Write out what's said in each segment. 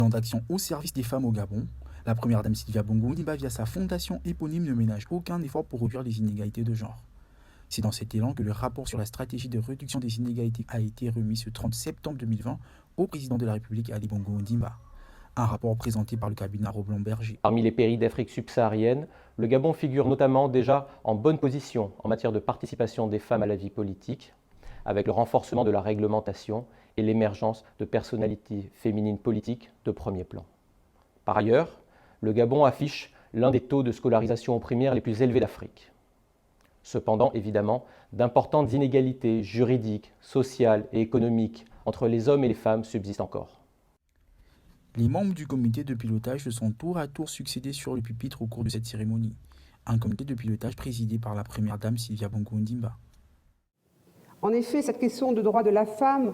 D'action au service des femmes au Gabon, la première dame Sylvia Bongo Ondimba, via sa fondation éponyme, ne ménage aucun effort pour réduire les inégalités de genre. C'est dans cet élan que le rapport sur la stratégie de réduction des inégalités a été remis ce 30 septembre 2020 au président de la République Ali Bongo Ondimba. Un rapport présenté par le cabinet Roblon-Berger. Parmi les pays d'Afrique subsaharienne, le Gabon figure notamment déjà en bonne position en matière de participation des femmes à la vie politique, avec le renforcement de la réglementation et l'émergence de personnalités féminines politiques de premier plan. Par ailleurs, le Gabon affiche l'un des taux de scolarisation au primaire les plus élevés d'Afrique. Cependant, évidemment, d'importantes inégalités juridiques, sociales et économiques entre les hommes et les femmes subsistent encore. Les membres du comité de pilotage se sont tour à tour succédés sur le pupitre au cours de cette cérémonie. Un comité de pilotage présidé par la première dame Sylvia Bongo Ondimba. En effet, cette question de droit de la femme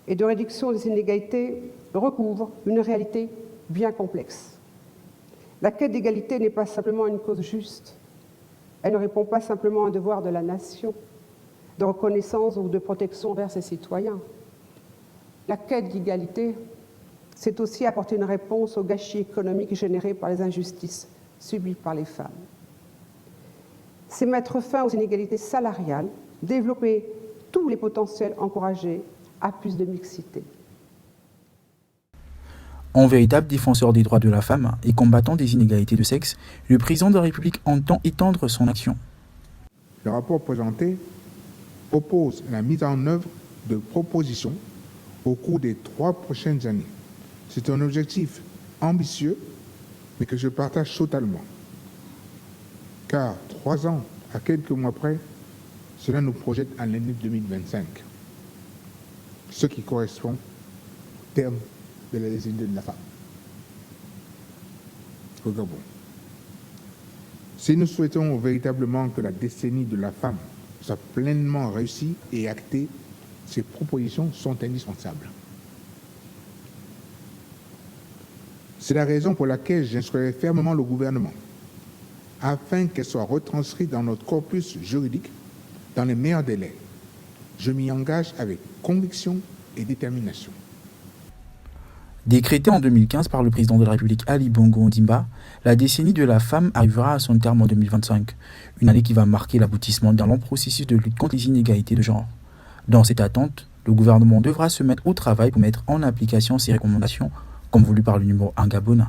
et de réduction des inégalités recouvre une réalité bien complexe. La quête d'égalité n'est pas simplement une cause juste. Elle ne répond pas simplement à un devoir de la nation, de reconnaissance ou de protection envers ses citoyens. La quête d'égalité, c'est aussi apporter une réponse au gâchis économique généré par les injustices subies par les femmes. C'est mettre fin aux inégalités salariales, développer tous les potentiels encouragés à plus de mixité. En véritable défenseur des droits de la femme et combattant des inégalités de sexe, le président de la République entend étendre son action. Le rapport présenté propose la mise en œuvre de propositions au cours des 3 prochaines années. C'est un objectif ambitieux, mais que je partage totalement. Car 3 ans à quelques mois près, cela nous projette à l'année 2025, ce qui correspond au terme de la décennie de la femme au Gabon. Si nous souhaitons véritablement que la décennie de la femme soit pleinement réussie et actée, ces propositions sont indispensables. C'est la raison pour laquelle j'instruirai fermement le gouvernement afin qu'elles soient retranscrites dans notre corpus juridique dans les meilleurs délais. Je m'y engage avec conviction et détermination. Décrétée en 2015 par le président de la République Ali Bongo Ondimba, la décennie de la femme arrivera à son terme en 2025, une année qui va marquer l'aboutissement d'un long processus de lutte contre les inégalités de genre. Dans cette attente, le gouvernement devra se mettre au travail pour mettre en application ces recommandations, comme voulu par le numéro 1 Gabonais.